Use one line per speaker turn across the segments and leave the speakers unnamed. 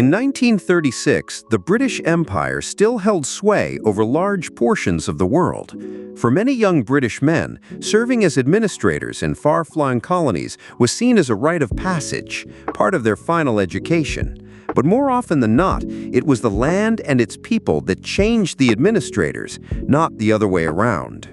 In 1936, the British Empire still held sway over large portions of the world. For many young British men, serving as administrators in far-flung colonies was seen as a rite of passage, part of their final education. But more often than not, it was the land and its people that changed the administrators, not the other way around.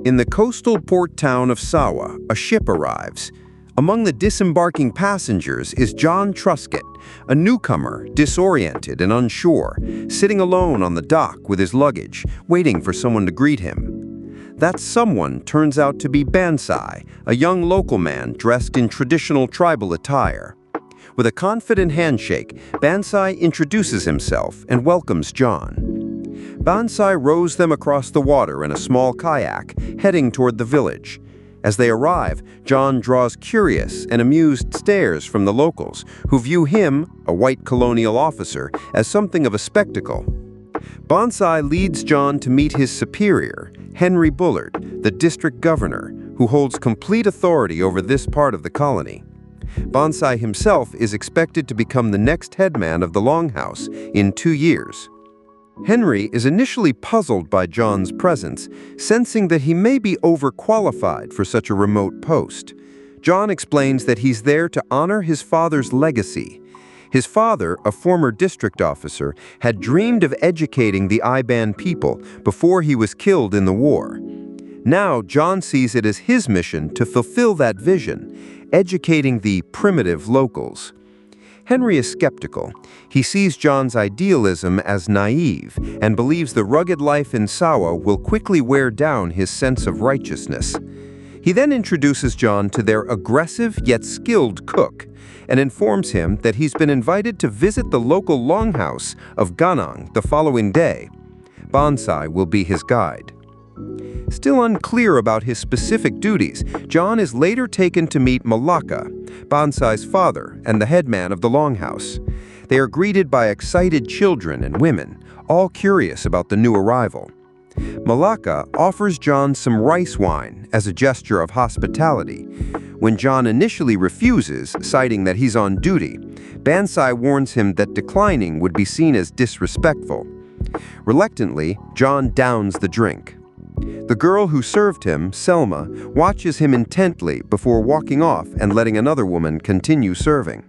In the coastal port town of Sawa, a ship arrives. Among the disembarking passengers is John Truscott, a newcomer, disoriented and unsure, sitting alone on the dock with his luggage, waiting for someone to greet him. That someone turns out to be Bonsai, a young local man dressed in traditional tribal attire. With a confident handshake, Bonsai introduces himself and welcomes John. Bonsai rows them across the water in a small kayak, heading toward the village. As they arrive, John draws curious and amused stares from the locals, who view him, a white colonial officer, as something of a spectacle. Bonsai leads John to meet his superior, Henry Bullard, the district governor, who holds complete authority over this part of the colony. Bonsai himself is expected to become the next headman of the Longhouse in 2 years. Henry is initially puzzled by John's presence, sensing that he may be overqualified for such a remote post. John explains that he's there to honor his father's legacy. His father, a former district officer, had dreamed of educating the Iban people before he was killed in the war. Now, John sees it as his mission to fulfill that vision, educating the primitive locals. Henry is skeptical. He sees John's idealism as naive and believes the rugged life in Sawa will quickly wear down his sense of righteousness. He then introduces John to their aggressive yet skilled cook and informs him that he's been invited to visit the local longhouse of Ganang the following day. Bonsai will be his guide. Still unclear about his specific duties, John is later taken to meet Malacca, Bonsai's father and the headman of the longhouse. They are greeted by excited children and women, all curious about the new arrival. Malacca offers John some rice wine as a gesture of hospitality. When John initially refuses, citing that he's on duty, Bonsai warns him that declining would be seen as disrespectful. Reluctantly, John downs the drink. The girl who served him, Selma, watches him intently before walking off and letting another woman continue serving.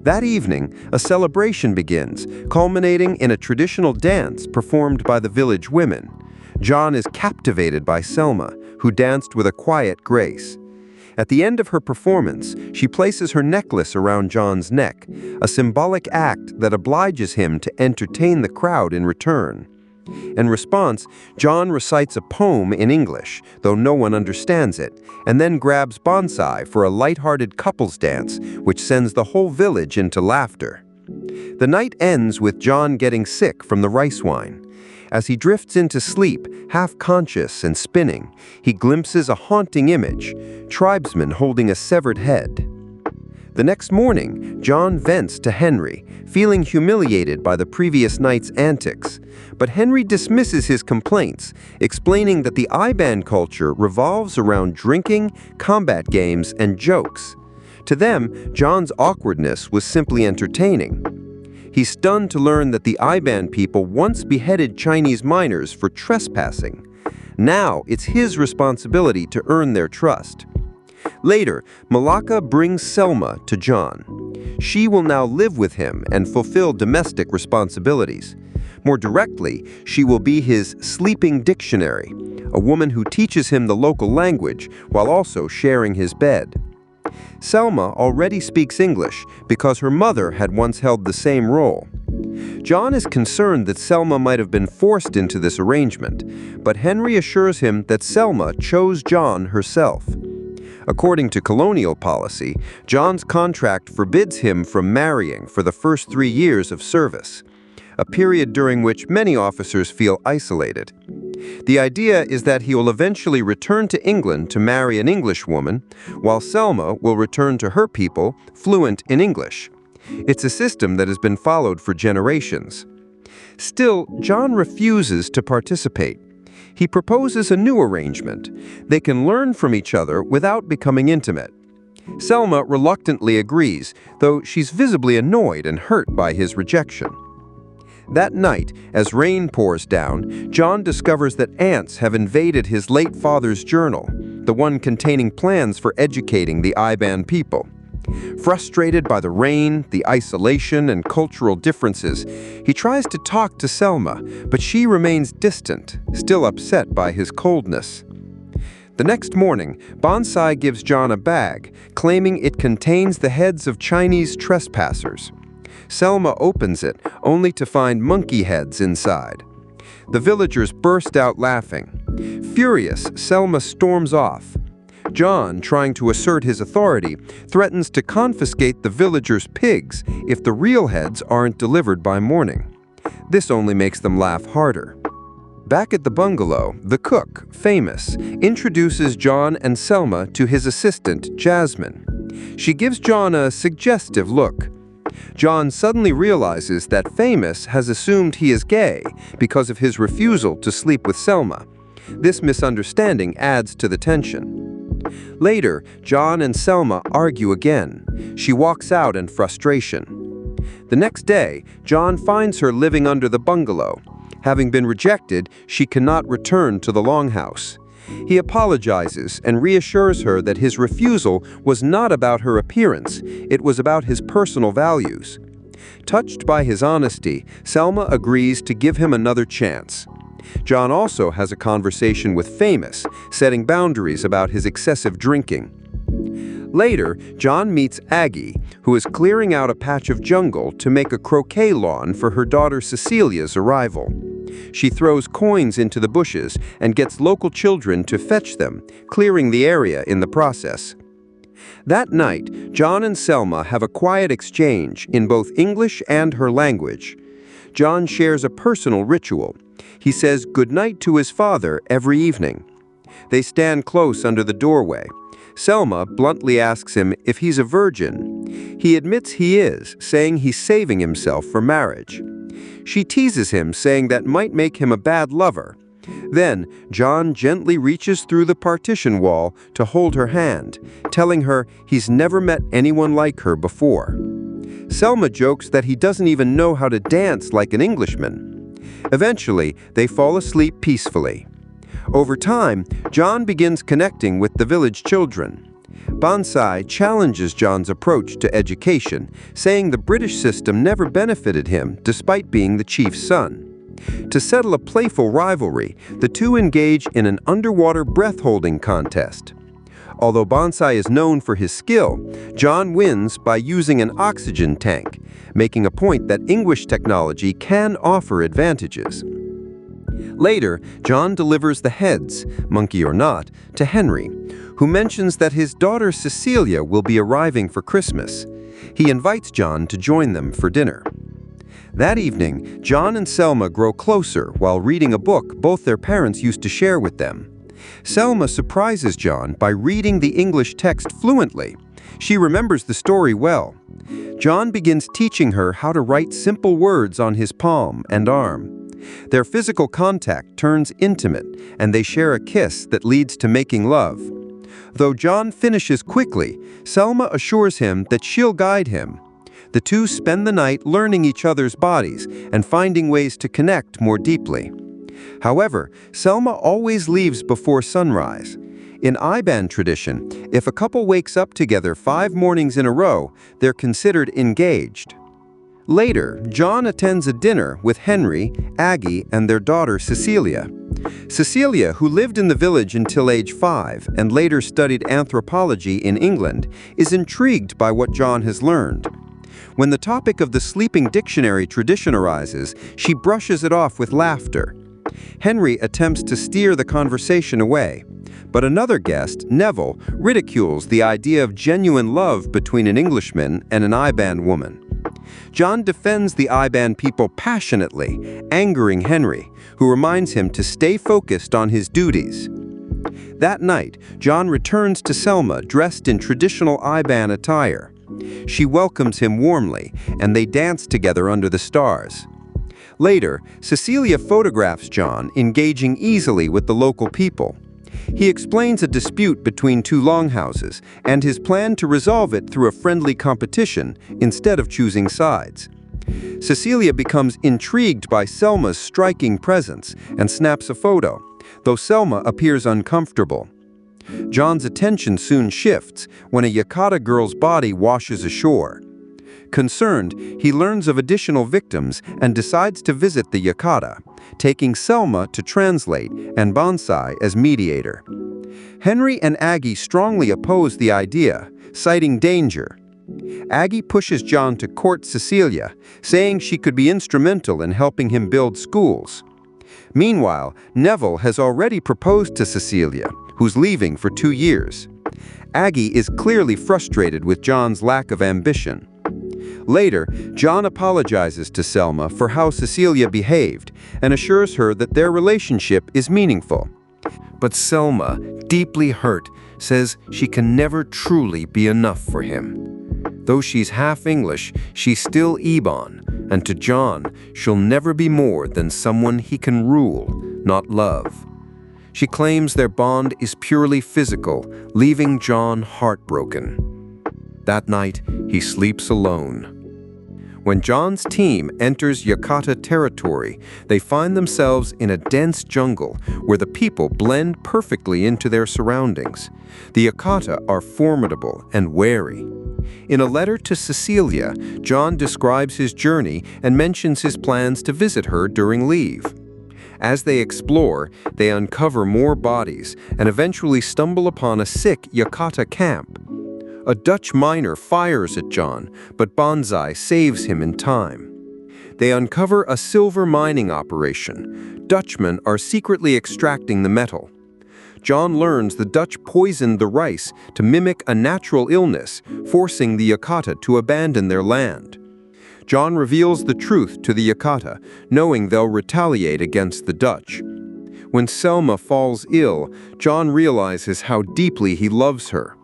That evening, a celebration begins, culminating in a traditional dance performed by the village women. John is captivated by Selma, who danced with a quiet grace. At the end of her performance, she places her necklace around John's neck, a symbolic act that obliges him to entertain the crowd in return. In response, John recites a poem in English, though no one understands it, and then grabs Bonsai for a light-hearted couples dance, which sends the whole village into laughter. The night ends with John getting sick from the rice wine. As he drifts into sleep, half-conscious and spinning, he glimpses a haunting image, tribesmen holding a severed head. The next morning, John vents to Henry, feeling humiliated by the previous night's antics. But Henry dismisses his complaints, explaining that the Iban culture revolves around drinking, combat games, and jokes. To them, John's awkwardness was simply entertaining. He's stunned to learn that the Iban people once beheaded Chinese miners for trespassing. Now, it's his responsibility to earn their trust. Later, Malacca brings Selma to John. She will now live with him and fulfill domestic responsibilities. More directly, she will be his sleeping dictionary, a woman who teaches him the local language while also sharing his bed. Selma already speaks English because her mother had once held the same role. John is concerned that Selma might have been forced into this arrangement, but Henry assures him that Selma chose John herself. According to colonial policy, John's contract forbids him from marrying for the first 3 years of service, a period during which many officers feel isolated. The idea is that he will eventually return to England to marry an English woman, while Selma will return to her people fluent in English. It's a system that has been followed for generations. Still, John refuses to participate. He proposes a new arrangement. They can learn from each other without becoming intimate. Selma reluctantly agrees, though she's visibly annoyed and hurt by his rejection. That night, as rain pours down, John discovers that ants have invaded his late father's journal, the one containing plans for educating the Iban people. Frustrated by the rain, the isolation, and cultural differences, he tries to talk to Selma, but she remains distant, still upset by his coldness. The next morning, Bonsai gives John a bag, claiming it contains the heads of Chinese trespassers. Selma opens it, only to find monkey heads inside. The villagers burst out laughing. Furious, Selma storms off. John, trying to assert his authority, threatens to confiscate the villagers' pigs if the real heads aren't delivered by morning. This only makes them laugh harder. Back at the bungalow, the cook, Famous, introduces John and Selma to his assistant, Jasmine. She gives John a suggestive look. John suddenly realizes that Famous has assumed he is gay because of his refusal to sleep with Selma. This misunderstanding adds to the tension. Later, John and Selma argue again. She walks out in frustration. The next day, John finds her living under the bungalow. Having been rejected, she cannot return to the longhouse. He apologizes and reassures her that his refusal was not about her appearance, it was about his personal values. Touched by his honesty, Selma agrees to give him another chance. John also has a conversation with Famous, setting boundaries about his excessive drinking. Later, John meets Aggie, who is clearing out a patch of jungle to make a croquet lawn for her daughter Cecilia's arrival. She throws coins into the bushes and gets local children to fetch them, clearing the area in the process. That night, John and Selma have a quiet exchange in both English and her language. John shares a personal ritual. He says goodnight to his father every evening. They stand close under the doorway. Selma bluntly asks him if he's a virgin. He admits he is, saying he's saving himself for marriage. She teases him, saying that might make him a bad lover. Then, John gently reaches through the partition wall to hold her hand, telling her he's never met anyone like her before. Selma jokes that he doesn't even know how to dance like an Englishman. Eventually, they fall asleep peacefully. Over time, John begins connecting with the village children. Bonsai challenges John's approach to education, saying the British system never benefited him despite being the chief's son. To settle a playful rivalry, the two engage in an underwater breath-holding contest. Although Bonsai is known for his skill, John wins by using an oxygen tank, making a point that English technology can offer advantages. Later, John delivers the heads, monkey or not, to Henry, who mentions that his daughter Cecilia will be arriving for Christmas. He invites John to join them for dinner. That evening, John and Selma grow closer while reading a book both their parents used to share with them. Selma surprises John by reading the English text fluently. She remembers the story well. John begins teaching her how to write simple words on his palm and arm. Their physical contact turns intimate, and they share a kiss that leads to making love. Though John finishes quickly, Selma assures him that she'll guide him. The two spend the night learning each other's bodies and finding ways to connect more deeply. However, Selma always leaves before sunrise. In Iban tradition, if a couple wakes up together 5 mornings in a row, they're considered engaged. Later, John attends a dinner with Henry, Aggie, and their daughter Cecilia. Cecilia, who lived in the village until age 5 and later studied anthropology in England, is intrigued by what John has learned. When the topic of the sleeping dictionary tradition arises, she brushes it off with laughter. Henry attempts to steer the conversation away, but another guest, Neville, ridicules the idea of genuine love between an Englishman and an Iban woman. John defends the Iban people passionately, angering Henry, who reminds him to stay focused on his duties. That night, John returns to Selma dressed in traditional Iban attire. She welcomes him warmly, and they dance together under the stars. Later, Cecilia photographs John engaging easily with the local people. He explains a dispute between two longhouses and his plan to resolve it through a friendly competition instead of choosing sides. Cecilia becomes intrigued by Selma's striking presence and snaps a photo, though Selma appears uncomfortable. John's attention soon shifts when a Yakata girl's body washes ashore. Concerned, he learns of additional victims and decides to visit the Yakata, taking Selma to translate and Bonsai as mediator. Henry and Aggie strongly oppose the idea, citing danger. Aggie pushes John to court Cecilia, saying she could be instrumental in helping him build schools. Meanwhile, Neville has already proposed to Cecilia, who's leaving for 2 years. Aggie is clearly frustrated with John's lack of ambition. Later, John apologizes to Selma for how Cecilia behaved and assures her that their relationship is meaningful. But Selma, deeply hurt, says she can never truly be enough for him. Though she's half English, she's still Ebon, and to John, she'll never be more than someone he can rule, not love. She claims their bond is purely physical, leaving John heartbroken. That night, he sleeps alone. When John's team enters Yakata territory, they find themselves in a dense jungle where the people blend perfectly into their surroundings. The Yakata are formidable and wary. In a letter to Cecilia, John describes his journey and mentions his plans to visit her during leave. As they explore, they uncover more bodies and eventually stumble upon a sick Yakata camp. A Dutch miner fires at John, but Bonsai saves him in time. They uncover a silver mining operation. Dutchmen are secretly extracting the metal. John learns the Dutch poisoned the rice to mimic a natural illness, forcing the Yakata to abandon their land. John reveals the truth to the Yakata, knowing they'll retaliate against the Dutch. When Selma falls ill, John realizes how deeply he loves her.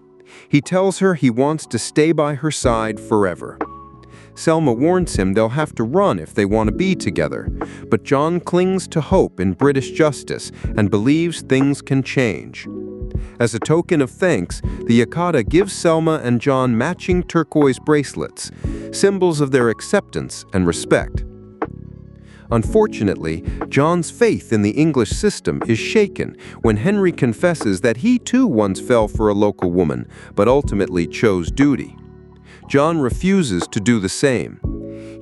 He tells her he wants to stay by her side forever. Selma warns him they'll have to run if they want to be together, but John clings to hope in British justice and believes things can change. As a token of thanks, the Yakata gives Selma and John matching turquoise bracelets, symbols of their acceptance and respect. Unfortunately, John's faith in the English system is shaken when Henry confesses that he too once fell for a local woman, but ultimately chose duty. John refuses to do the same.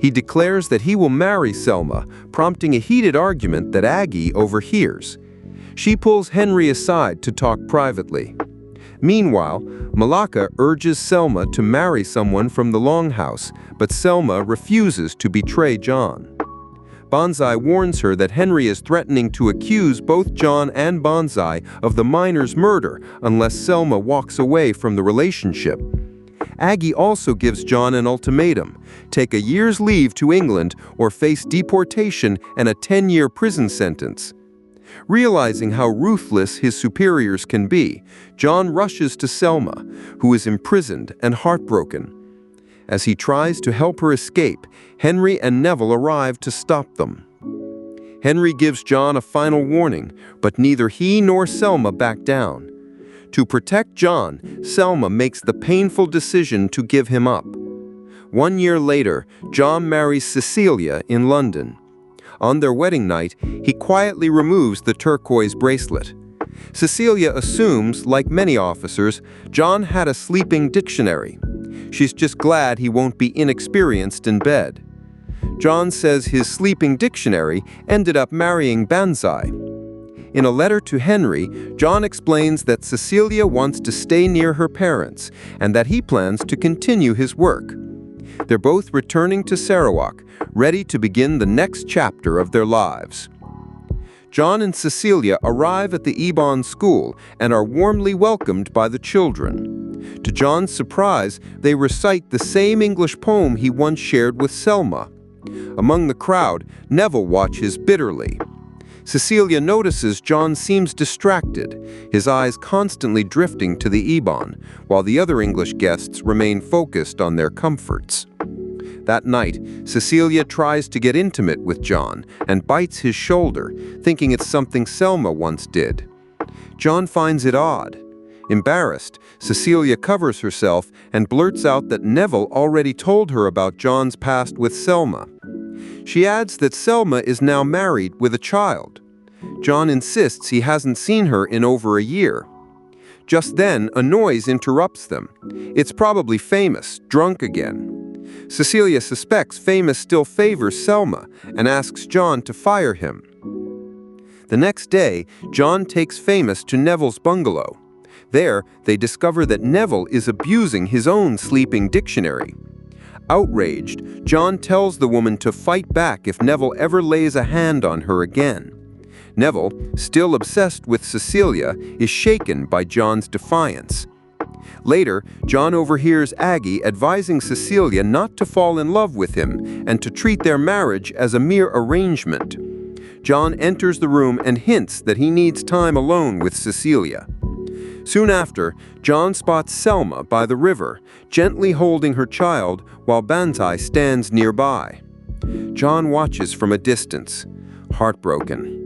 He declares that he will marry Selma, prompting a heated argument that Aggie overhears. She pulls Henry aside to talk privately. Meanwhile, Malacca urges Selma to marry someone from the Longhouse, but Selma refuses to betray John. Bonsai warns her that Henry is threatening to accuse both John and Bonsai of the miner's murder unless Selma walks away from the relationship. Aggie also gives John an ultimatum: take a year's leave to England or face deportation and a 10-year prison sentence. Realizing how ruthless his superiors can be, John rushes to Selma, who is imprisoned and heartbroken. As he tries to help her escape, Henry and Neville arrive to stop them. Henry gives John a final warning, but neither he nor Selma back down. To protect John, Selma makes the painful decision to give him up. 1 year later, John marries Cecilia in London. On their wedding night, he quietly removes the turquoise bracelet. Cecilia assumes, like many officers, John had a sleeping dictionary. She's just glad he won't be inexperienced in bed. John says his sleeping dictionary ended up marrying Bonsai. In a letter to Henry, John explains that Cecilia wants to stay near her parents and that he plans to continue his work. They're both returning to Sarawak, ready to begin the next chapter of their lives. John and Cecilia arrive at the Ebon school and are warmly welcomed by the children. To John's surprise, they recite the same English poem he once shared with Selma. Among the crowd, Neville watches bitterly. Cecilia notices John seems distracted, his eyes constantly drifting to the Ebon, while the other English guests remain focused on their comforts. That night, Cecilia tries to get intimate with John and bites his shoulder, thinking it's something Selma once did. John finds it odd. Embarrassed, Cecilia covers herself and blurts out that Neville already told her about John's past with Selma. She adds that Selma is now married with a child. John insists he hasn't seen her in over a year. Just then, a noise interrupts them. It's probably Famous, drunk again. Cecilia suspects Famous still favors Selma and asks John to fire him. The next day, John takes Famous to Neville's bungalow. There, they discover that Neville is abusing his own sleeping dictionary. Outraged, John tells the woman to fight back if Neville ever lays a hand on her again. Neville, still obsessed with Cecilia, is shaken by John's defiance. Later, John overhears Aggie advising Cecilia not to fall in love with him and to treat their marriage as a mere arrangement. John enters the room and hints that he needs time alone with Cecilia. Soon after, John spots Selma by the river, gently holding her child while Bonsai stands nearby. John watches from a distance, heartbroken.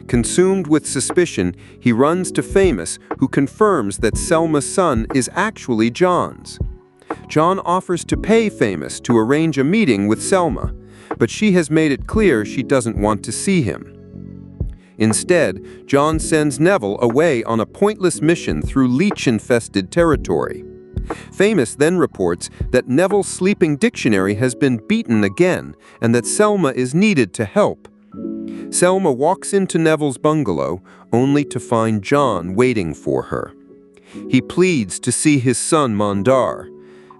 Consumed with suspicion, he runs to Famous, who confirms that Selma's son is actually John's. John offers to pay Famous to arrange a meeting with Selma, but she has made it clear she doesn't want to see him. Instead, John sends Neville away on a pointless mission through leech-infested territory. Famous then reports that Neville's sleeping dictionary has been beaten again and that Selma is needed to help. Selma walks into Neville's bungalow, only to find John waiting for her. He pleads to see his son Mandar.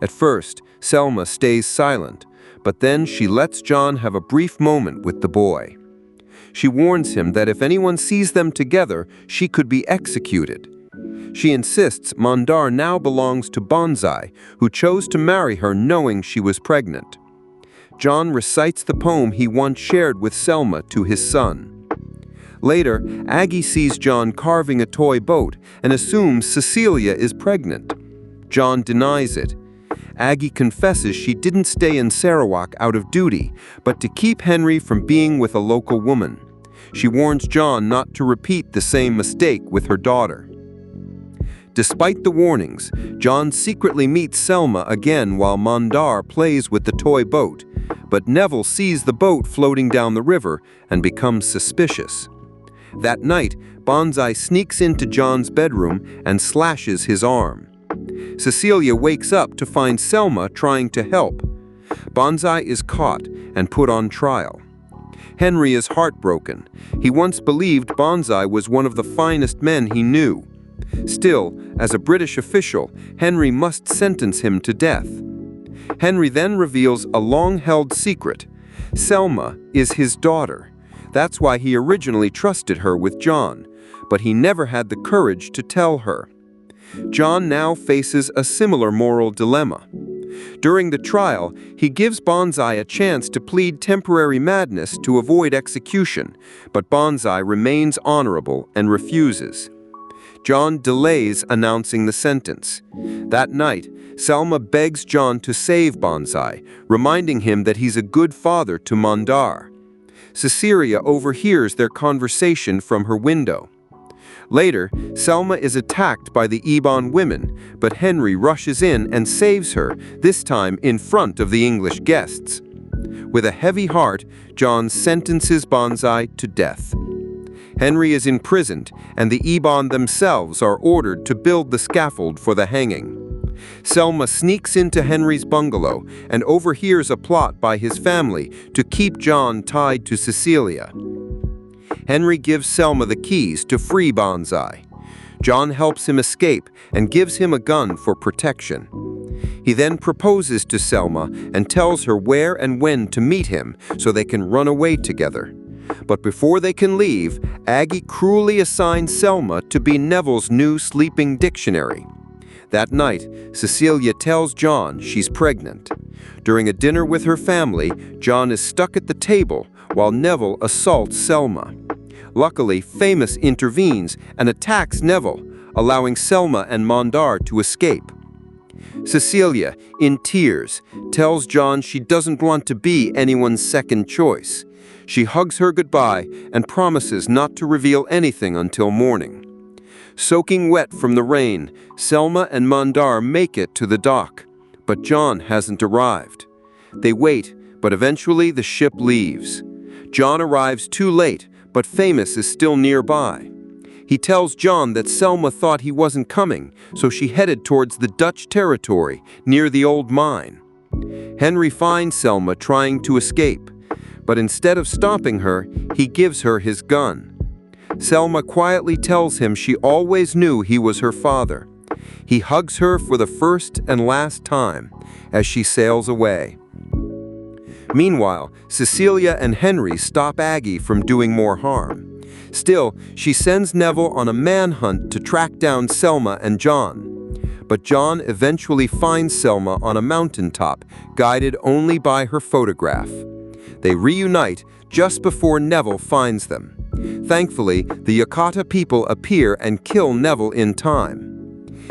At first, Selma stays silent, but then she lets John have a brief moment with the boy. She warns him that if anyone sees them together, she could be executed. She insists Mandar now belongs to Bonsai, who chose to marry her knowing she was pregnant. John recites the poem he once shared with Selma to his son. Later, Aggie sees John carving a toy boat and assumes Cecilia is pregnant. John denies it. Aggie confesses she didn't stay in Sarawak out of duty, but to keep Henry from being with a local woman. She warns John not to repeat the same mistake with her daughter. Despite the warnings, John secretly meets Selma again while Mandar plays with the toy boat, but Neville sees the boat floating down the river and becomes suspicious. That night, Bonsai sneaks into John's bedroom and slashes his arm. Cecilia wakes up to find Selma trying to help. Bonsai is caught and put on trial. Henry is heartbroken. He once believed Bonsai was one of the finest men he knew. Still, as a British official, Henry must sentence him to death. Henry then reveals a long-held secret. Selma is his daughter. That's why he originally trusted her with John, but he never had the courage to tell her. John now faces a similar moral dilemma. During the trial, he gives Bonsai a chance to plead temporary madness to avoid execution, but Bonsai remains honorable and refuses. John delays announcing the sentence. That night, Selma begs John to save Bonsai, reminding him that he's a good father to Mandar. Cecilia overhears their conversation from her window. Later, Selma is attacked by the Ibon women, but Henry rushes in and saves her, this time in front of the English guests. With a heavy heart, John sentences Bonsai to death. Henry is imprisoned, and the Ibon themselves are ordered to build the scaffold for the hanging. Selma sneaks into Henry's bungalow and overhears a plot by his family to keep John tied to Cecilia. Henry gives Selma the keys to free Bonsai. John helps him escape and gives him a gun for protection. He then proposes to Selma and tells her where and when to meet him so they can run away together. But before they can leave, Aggie cruelly assigns Selma to be Neville's new sleeping dictionary. That night, Cecilia tells John she's pregnant. During a dinner with her family, John is stuck at the table while Neville assaults Selma. Luckily, Famous intervenes and attacks Neville, allowing Selma and Mandar to escape. Cecilia, in tears, tells John she doesn't want to be anyone's second choice. She hugs her goodbye and promises not to reveal anything until morning. Soaking wet from the rain, Selma and Mandar make it to the dock. But John hasn't arrived. They wait, but eventually the ship leaves. John arrives too late, but Famous is still nearby. He tells John that Selma thought he wasn't coming, so she headed towards the Dutch territory near the old mine. Henry finds Selma trying to escape, but instead of stopping her, he gives her his gun. Selma quietly tells him she always knew he was her father. He hugs her for the first and last time as she sails away. Meanwhile, Cecilia and Henry stop Aggie from doing more harm. Still, she sends Neville on a manhunt to track down Selma and John. But John eventually finds Selma on a mountaintop, guided only by her photograph. They reunite just before Neville finds them. Thankfully, the Yakata people appear and kill Neville in time.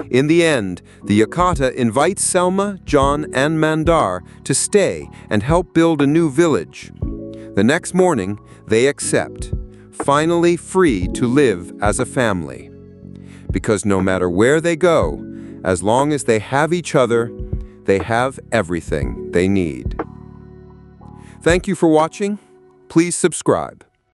In the end, the Yakata invites Selma, John, and Mandar to stay and help build a new village. The next morning, they accept, finally free to live as a family. Because no matter where they go, as long as they have each other, they have everything they need. Thank you for watching. Please subscribe.